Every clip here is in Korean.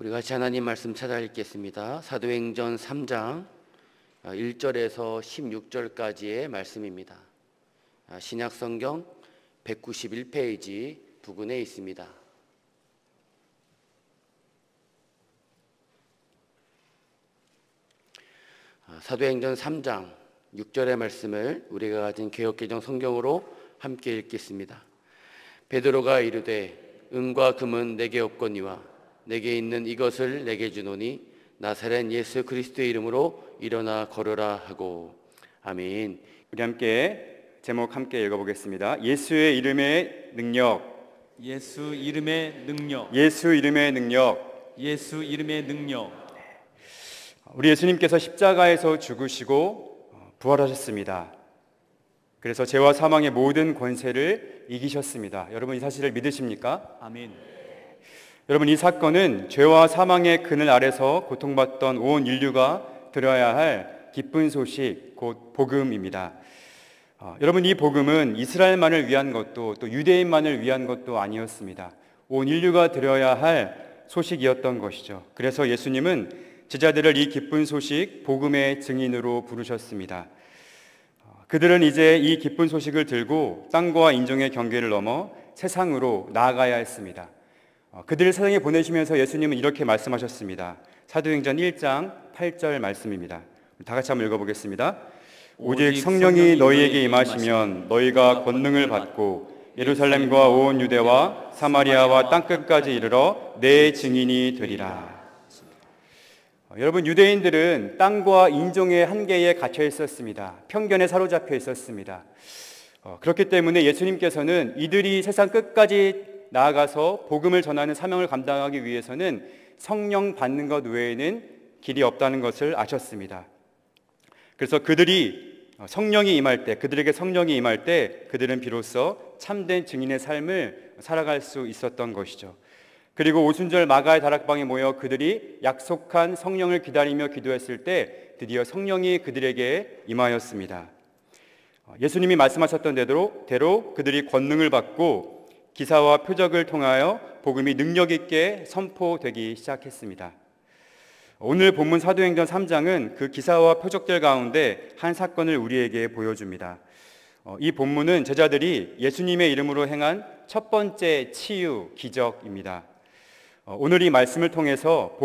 우리 같이 하나님 말씀 찾아 읽겠습니다. 사도행전 3장 1절에서 16절까지의 말씀입니다. 신약성경 191페이지 부근에 있습니다. 사도행전 3장 6절의 말씀을 우리가 가진 개역개정 성경으로 함께 읽겠습니다. 베드로가 이르되 은과 금은 내게 없거니와 내게 있는 이것을 내게 주노니 나사렛 예수 그리스도의 이름으로 일어나 걸으라 하고. 아멘. 우리 함께 제목 함께 읽어보겠습니다. 예수의 이름의 능력. 예수 이름의 능력. 예수 이름의 능력. 예수 이름의 능력. 우리 예수님께서 십자가에서 죽으시고 부활하셨습니다. 그래서 죄와 사망의 모든 권세를 이기셨습니다. 여러분 이 사실을 믿으십니까? 아멘. 여러분 이 사건은 죄와 사망의 그늘 아래서 고통받던 온 인류가 들어야 할 기쁜 소식, 곧 복음입니다. 여러분 이 복음은 이스라엘만을 위한 것도 또 유대인만을 위한 것도 아니었습니다. 온 인류가 들어야 할 소식이었던 것이죠. 그래서 예수님은 제자들을 이 기쁜 소식, 복음의 증인으로 부르셨습니다. 그들은 이제 이 기쁜 소식을 들고 땅과 인종의 경계를 넘어 세상으로 나아가야 했습니다. 그들을 세상에 보내시면서 예수님은 이렇게 말씀하셨습니다. 사도행전 1장 8절 말씀입니다. 다 같이 한번 읽어보겠습니다. 오직 성령이 너희에게 임하시면 너희가 권능을 받고 예루살렘과 온 유대와 사마리아와 땅끝까지 이르러 내 증인이 되리라. 여러분 유대인들은 땅과 인종의 한계에 갇혀 있었습니다. 편견에 사로잡혀 있었습니다. 그렇기 때문에 예수님께서는 이들이 세상 끝까지 나아가서 복음을 전하는 사명을 감당하기 위해서는 성령 받는 것 외에는 길이 없다는 것을 아셨습니다. 그래서 그들이 성령이 임할 때, 그들에게 성령이 임할 때 그들은 비로소 참된 증인의 삶을 살아갈 수 있었던 것이죠. 그리고 오순절 마가의 다락방에 모여 그들이 약속한 성령을 기다리며 기도했을 때 드디어 성령이 그들에게 임하였습니다. 예수님이 말씀하셨던 대로 그들이 권능을 받고 기사와 표적을 통하여 복음이 능력 있게 선포되기 시작했습니다. 오늘 본문 사도행전 3장은 그 기사와 표적들 가운데 한 사건을 우리에게 보여줍니다. 이 본문은 제자들이 예수님의 이름으로 행한 첫 번째 치유 기적입니다. 오늘 이 말씀을 통해서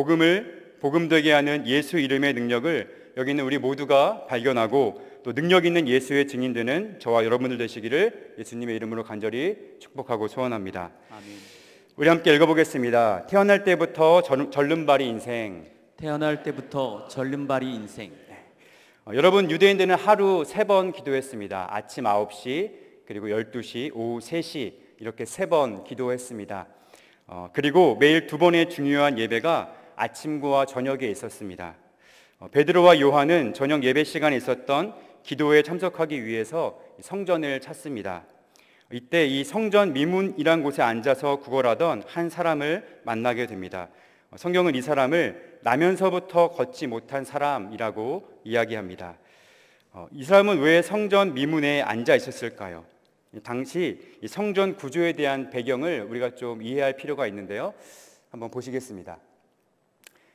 복음되게 하는 예수 이름의 능력을 여기 있는 우리 모두가 발견하고 또 능력 있는 예수의 증인되는 저와 여러분들 되시기를 예수님의 이름으로 간절히 축복하고 소원합니다. 아멘. 우리 함께 읽어보겠습니다. 태어날 때부터 절름발이 인생. 태어날 때부터 절름발이 인생. 여러분 유대인들은 하루 3번 기도했습니다. 아침 9시 그리고 12시 오후 3시 이렇게 3번 기도했습니다. 그리고 매일 2번의 중요한 예배가 아침과 저녁에 있었습니다. 베드로와 요한은 저녁 예배 시간에 있었던 기도에 참석하기 위해서 성전을 찾습니다. 이때 이 성전 미문이란 곳에 앉아서 구걸하던 한 사람을 만나게 됩니다. 성경은 이 사람을 나면서부터 걷지 못한 사람이라고 이야기합니다. 이 사람은 왜 성전 미문에 앉아 있었을까요? 당시 이 성전 구조에 대한 배경을 우리가 좀 이해할 필요가 있는데요. 한번 보시겠습니다.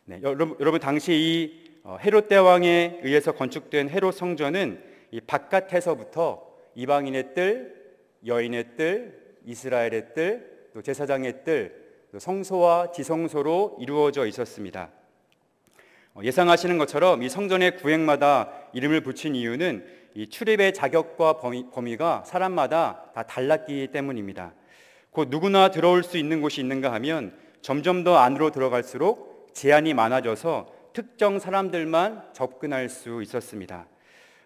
네, 여러분 당시 이 헤롯 대왕에 의해서 건축된 헤롯 성전은 이 바깥에서부터 이방인의 뜰, 여인의 뜰, 이스라엘의 뜰, 또 제사장의 뜰, 또 성소와 지성소로 이루어져 있었습니다. 예상하시는 것처럼 이 성전의 구획마다 이름을 붙인 이유는 이 출입의 자격과 범위가 사람마다 다 달랐기 때문입니다. 곧 누구나 들어올 수 있는 곳이 있는가 하면 점점 더 안으로 들어갈수록 제한이 많아져서 특정 사람들만 접근할 수 있었습니다.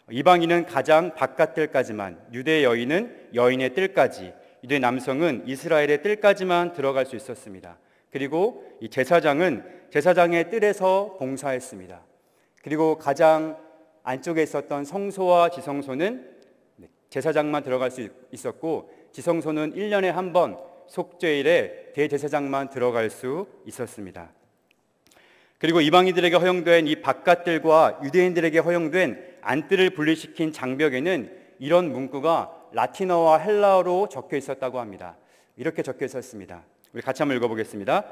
이방인은 가장 바깥 뜰까지만, 유대 여인은 여인의 뜰까지, 유대 남성은 이스라엘의 뜰까지만 들어갈 수 있었습니다. 그리고 이 제사장은 제사장의 뜰에서 봉사했습니다. 그리고 가장 안쪽에 있었던 성소와 지성소는 제사장만 들어갈 수 있었고, 지성소는 1년에 한 번 속죄일에 대제사장만 들어갈 수 있었습니다. 그리고 이방인들에게 허용된 이 바깥뜰과 유대인들에게 허용된 안뜰을 분리시킨 장벽에는 이런 문구가 라틴어와 헬라어로 적혀 있었다고 합니다. 이렇게 적혀 있었습니다. 우리 같이 한번 읽어보겠습니다.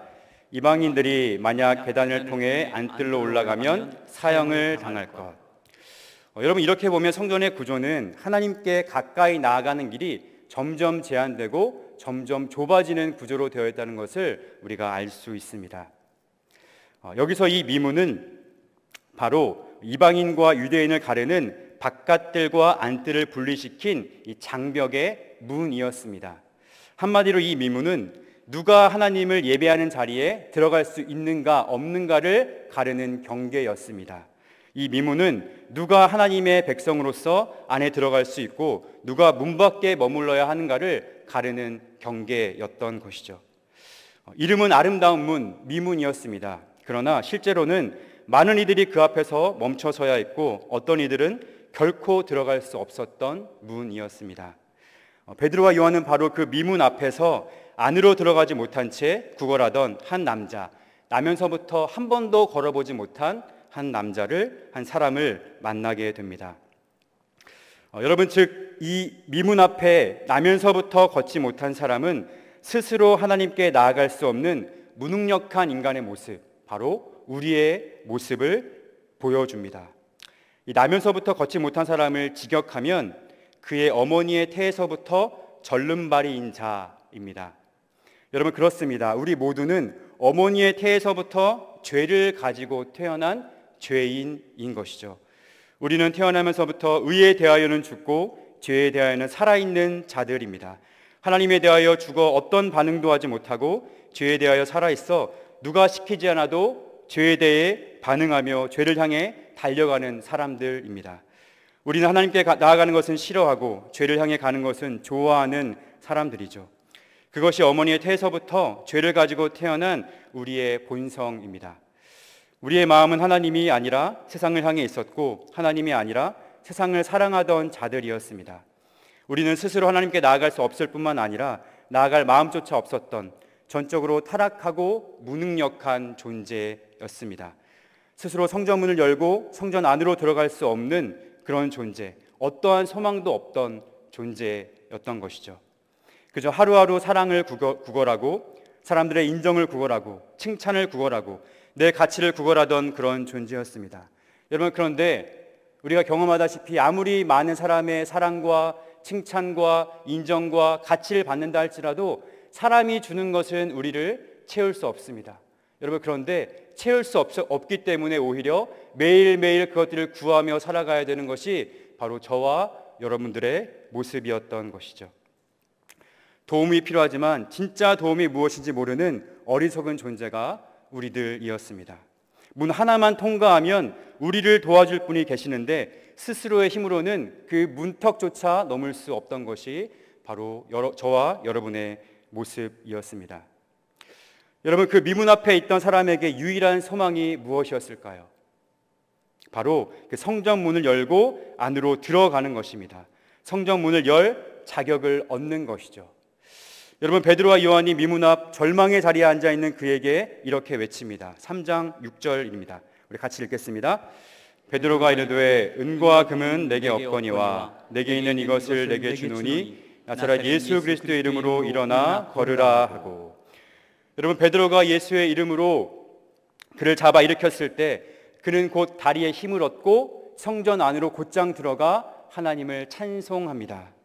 이방인들이 만약 계단을 통해 안뜰로 올라가면 사형을 당할 것. 여러분, 이렇게 보면 성전의 구조는 하나님께 가까이 나아가는 길이 점점 제한되고 점점 좁아지는 구조로 되어 있다는 것을 우리가 알 수 있습니다. 여기서 이 미문은 바로 이방인과 유대인을 가르는 바깥들과 안뜰을 분리시킨 이 장벽의 문이었습니다. 한마디로 이 미문은 누가 하나님을 예배하는 자리에 들어갈 수 있는가 없는가를 가르는 경계였습니다. 이 미문은 누가 하나님의 백성으로서 안에 들어갈 수 있고 누가 문 밖에 머물러야 하는가를 가르는 경계였던 것이죠. 이름은 아름다운 문, 미문이었습니다. 그러나 실제로는 많은 이들이 그 앞에서 멈춰서야 했고 어떤 이들은 결코 들어갈 수 없었던 문이었습니다. 베드로와 요한은 바로 그 미문 앞에서 안으로 들어가지 못한 채 구걸하던 한 남자, 나면서부터 한 번도 걸어보지 못한 한 남자를, 한 사람을 만나게 됩니다. 여러분, 즉 이 미문 앞에 나면서부터 걷지 못한 사람은 스스로 하나님께 나아갈 수 없는 무능력한 인간의 모습, 바로 우리의 모습을 보여줍니다. 이 나면서부터 걷지 못한 사람을 직역하면 그의 어머니의 태에서부터 절름발이인 자입니다. 여러분, 그렇습니다. 우리 모두는 어머니의 태에서부터 죄를 가지고 태어난 죄인인 것이죠. 우리는 태어나면서부터 의에 대하여는 죽고 죄에 대하여는 살아있는 자들입니다. 하나님에 대하여 죽어 어떤 반응도 하지 못하고 죄에 대하여 살아있어 누가 시키지 않아도 죄에 대해 반응하며 죄를 향해 달려가는 사람들입니다. 우리는 하나님께 나아가는 것은 싫어하고 죄를 향해 가는 것은 좋아하는 사람들이죠. 그것이 어머니의 태에서부터 죄를 가지고 태어난 우리의 본성입니다. 우리의 마음은 하나님이 아니라 세상을 향해 있었고 하나님이 아니라 세상을 사랑하던 자들이었습니다. 우리는 스스로 하나님께 나아갈 수 없을 뿐만 아니라 나아갈 마음조차 없었던 전적으로 타락하고 무능력한 존재였습니다. 스스로 성전문을 열고 성전 안으로 들어갈 수 없는 그런 존재, 어떠한 소망도 없던 존재였던 것이죠. 그저 하루하루 사랑을 구걸하고 사람들의 인정을 구걸하고 칭찬을 구걸하고 내 가치를 구걸하던 그런 존재였습니다. 여러분, 그런데 우리가 경험하다시피 아무리 많은 사람의 사랑과 칭찬과 인정과 가치를 받는다 할지라도 사람이 주는 것은 우리를 채울 수 없습니다. 여러분, 그런데 채울 수 없기 때문에 오히려 매일매일 그것들을 구하며 살아가야 되는 것이 바로 저와 여러분들의 모습이었던 것이죠. 도움이 필요하지만 진짜 도움이 무엇인지 모르는 어리석은 존재가 우리들이었습니다. 문 하나만 통과하면 우리를 도와줄 분이 계시는데 스스로의 힘으로는 그 문턱조차 넘을 수 없던 것이 바로 저와 여러분의 모습이었습니다. 여러분, 그 미문 앞에 있던 사람에게 유일한 소망이 무엇이었을까요? 바로 그 성전 문을 열고 안으로 들어가는 것입니다. 성전 문을 열 자격을 얻는 것이죠. 여러분, 베드로와 요한이 미문 앞 절망의 자리에 앉아 있는 그에게 이렇게 외칩니다. 3장 6절입니다. 우리 같이 읽겠습니다. 베드로가 이르되 은과 금은 내게 없거니와 내게 있는 이것을 내게 주노니 나사렛 예수 그리스도의 이름으로 일어나 걸으라 하고. 여러분, 베드로가 예수의 이름으로 그를 잡아 일으켰을 때 그는 곧 다리에 힘을 얻고 성전 안으로 곧장 들어가 하나님을 찬송합니다.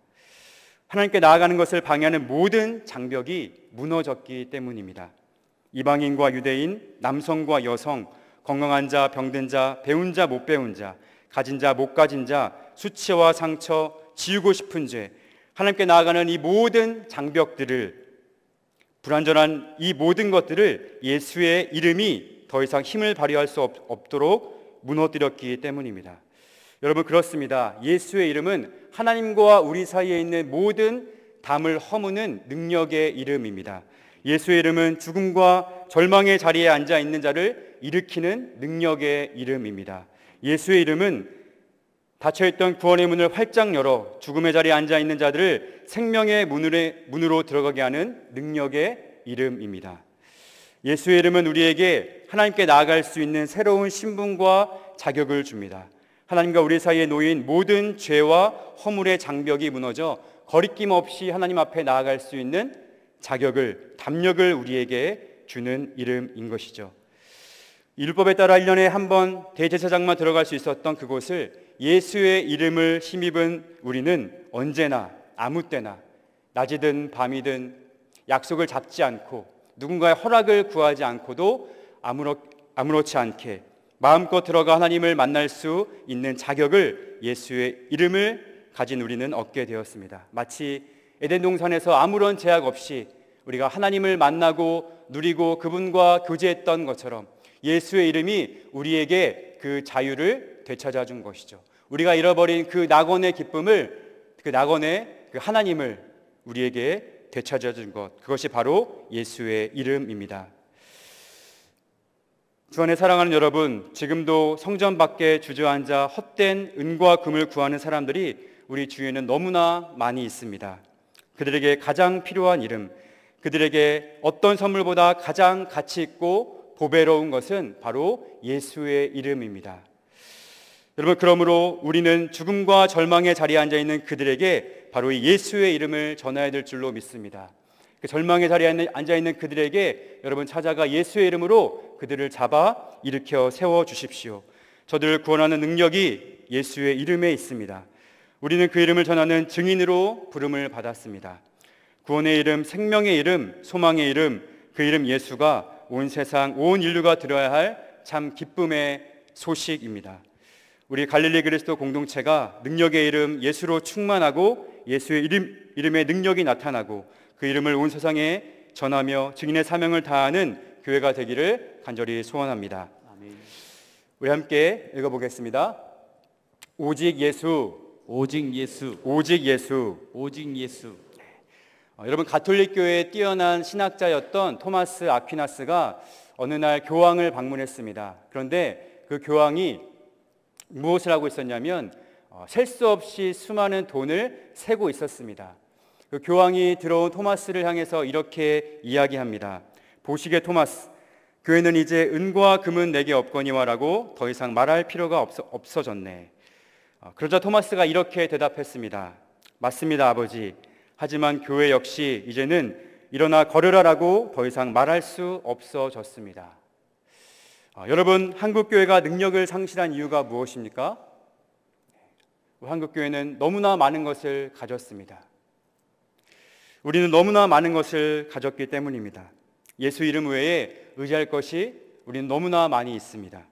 하나님께 나아가는 것을 방해하는 모든 장벽이 무너졌기 때문입니다. 이방인과 유대인, 남성과 여성, 건강한 자, 병든 자, 배운 자, 못 배운 자, 가진 자, 못 가진 자, 수치와 상처, 지우고 싶은 죄, 하나님께 나아가는 이 모든 장벽들을, 불완전한 이 모든 것들을 예수의 이름이 더 이상 힘을 발휘할 수 없도록 무너뜨렸기 때문입니다. 여러분, 그렇습니다. 예수의 이름은 하나님과 우리 사이에 있는 모든 담을 허무는 능력의 이름입니다. 예수의 이름은 죽음과 절망의 자리에 앉아 있는 자를 일으키는 능력의 이름입니다. 예수의 이름은 닫혀있던 구원의 문을 활짝 열어 죽음의 자리에 앉아 있는 자들을 생명의 문으로 들어가게 하는 능력의 이름입니다. 예수의 이름은 우리에게 하나님께 나아갈 수 있는 새로운 신분과 자격을 줍니다. 하나님과 우리 사이에 놓인 모든 죄와 허물의 장벽이 무너져 거리낌 없이 하나님 앞에 나아갈 수 있는 자격을, 담력을 우리에게 주는 이름인 것이죠. 율법에 따라 1년에 한 번 대제사장만 들어갈 수 있었던 그곳을 예수의 이름을 힘입은 우리는 언제나 아무 때나 낮이든 밤이든 약속을 잡지 않고 누군가의 허락을 구하지 않고도 아무렇지 않게 마음껏 들어가 하나님을 만날 수 있는 자격을 예수의 이름을 가진 우리는 얻게 되었습니다. 마치 에덴 동산에서 아무런 제약 없이 우리가 하나님을 만나고 누리고 그분과 교제했던 것처럼 예수의 이름이 우리에게 그 자유를 되찾아 준 것이죠. 우리가 잃어버린 그 낙원의 기쁨을, 그 낙원의 그 하나님을 우리에게 되찾아 준 것, 그것이 바로 예수의 이름입니다. 주 안에 사랑하는 여러분, 지금도 성전 밖에 주저앉아 헛된 은과 금을 구하는 사람들이 우리 주위에는 너무나 많이 있습니다. 그들에게 가장 필요한 이름, 그들에게 어떤 선물보다 가장 가치 있고 보배로운 것은 바로 예수의 이름입니다. 여러분, 그러므로 우리는 죽음과 절망의 자리에 앉아있는 그들에게 바로 이 예수의 이름을 전해야 될 줄로 믿습니다. 그 절망의 자리에 앉아있는 그들에게 여러분 찾아가 예수의 이름으로 그들을 잡아 일으켜 세워주십시오. 저들을 구원하는 능력이 예수의 이름에 있습니다. 우리는 그 이름을 전하는 증인으로 부름을 받았습니다. 구원의 이름, 생명의 이름, 소망의 이름, 그 이름 예수가 온 세상, 온 인류가 들어야 할 참 기쁨의 소식입니다. 우리 갈릴리 그리스도 공동체가 능력의 이름 예수로 충만하고 예수의 이름의 능력이 나타나고 그 이름을 온 세상에 전하며 증인의 사명을 다하는 교회가 되기를 간절히 소원합니다. 아멘. 우리 함께 읽어보겠습니다. 오직 예수, 오직 예수, 오직 예수, 오직 예수. 여러분, 가톨릭 교회의 뛰어난 신학자였던 토마스 아퀴나스가 어느 날 교황을 방문했습니다. 그런데 그 교황이 무엇을 하고 있었냐면 셀 수 없이 수많은 돈을 세고 있었습니다. 그 교황이 들어온 토마스를 향해서 이렇게 이야기합니다. 보시게 토마스, 교회는 이제 은과 금은 내게 없거니와라고 더 이상 말할 필요가 없어졌네. 그러자 토마스가 이렇게 대답했습니다. 맞습니다, 아버지. 하지만 교회 역시 이제는 일어나 걸으라라고 더 이상 말할 수 없어졌습니다. 여러분, 한국교회가 능력을 상실한 이유가 무엇입니까? 한국교회는 너무나 많은 것을 가졌습니다. 우리는 너무나 많은 것을 가졌기 때문입니다. 예수 이름 외에 의지할 것이 우리는 너무나 많이 있습니다.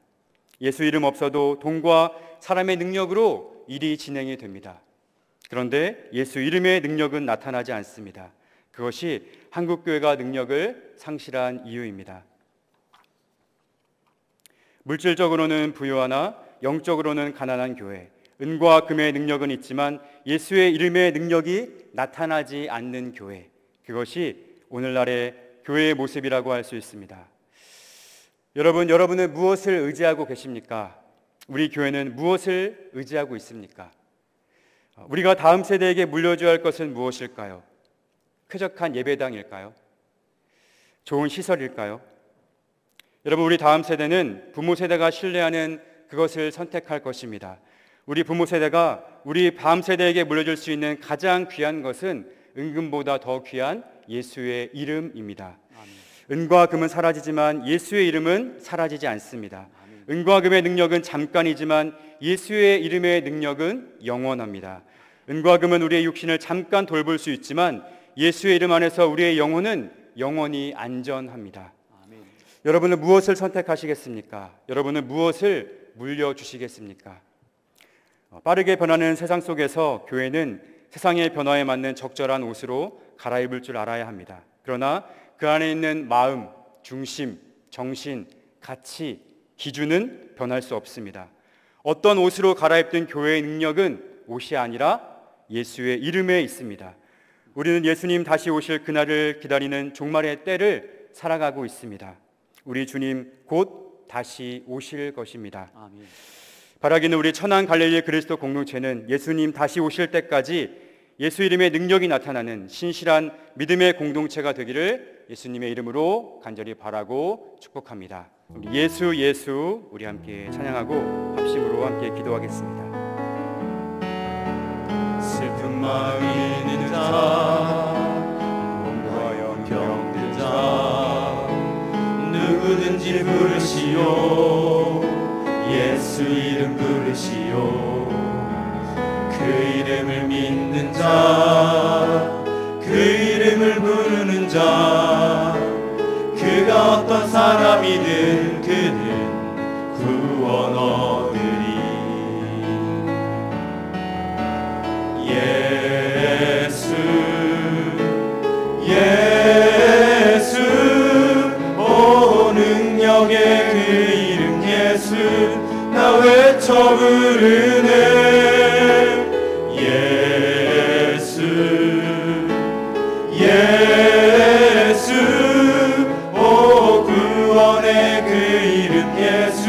예수 이름 없어도 돈과 사람의 능력으로 일이 진행이 됩니다. 그런데 예수 이름의 능력은 나타나지 않습니다. 그것이 한국교회가 능력을 상실한 이유입니다. 물질적으로는 부유하나 영적으로는 가난한 교회, 은과 금의 능력은 있지만 예수의 이름의 능력이 나타나지 않는 교회, 그것이 오늘날의 교회의 모습이라고 할 수 있습니다. 여러분, 여러분은 무엇을 의지하고 계십니까? 우리 교회는 무엇을 의지하고 있습니까? 우리가 다음 세대에게 물려줘야 할 것은 무엇일까요? 쾌적한 예배당일까요? 좋은 시설일까요? 여러분, 우리 다음 세대는 부모 세대가 신뢰하는 그것을 선택할 것입니다. 우리 부모 세대가 우리 다음 세대에게 물려줄 수 있는 가장 귀한 것은 은금보다 더 귀한 예수의 이름입니다. 아멘. 은과 금은 사라지지만 예수의 이름은 사라지지 않습니다. 아멘. 은과 금의 능력은 잠깐이지만 예수의 이름의 능력은 영원합니다. 은과 금은 우리의 육신을 잠깐 돌볼 수 있지만 예수의 이름 안에서 우리의 영혼은 영원히 안전합니다. 아멘. 여러분은 무엇을 선택하시겠습니까? 여러분은 무엇을 물려주시겠습니까? 빠르게 변하는 세상 속에서 교회는 세상의 변화에 맞는 적절한 옷으로 갈아입을 줄 알아야 합니다. 그러나 그 안에 있는 마음, 중심, 정신, 가치, 기준은 변할 수 없습니다. 어떤 옷으로 갈아입든 교회의 능력은 옷이 아니라 예수의 이름에 있습니다. 우리는 예수님 다시 오실 그날을 기다리는 종말의 때를 살아가고 있습니다. 우리 주님 곧 다시 오실 것입니다. 아멘. 바라기는 우리 천안 갈릴리 그리스도 공동체는 예수님 다시 오실 때까지 예수 이름의 능력이 나타나는 신실한 믿음의 공동체가 되기를 예수님의 이름으로 간절히 바라고 축복합니다. 우리 예수 예수 우리 함께 찬양하고 합심으로 함께 기도하겠습니다. 슬픈 마음이 있는 자, 몸과 영병든 자, 누구든지 부르시오. 예수 이름 부르시오. 그 이름을 믿는 자, 그 이름을 부르는 자, 그가 어떤 사람이든 그는 구원 얻으리. 예수 예수 오 능력의 그 이름 예수 나 외쳐 부르네. 예수 예수 오 구원의 그 이름 예수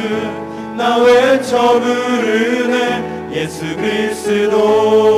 나 외쳐 부르네. 예수 그리스도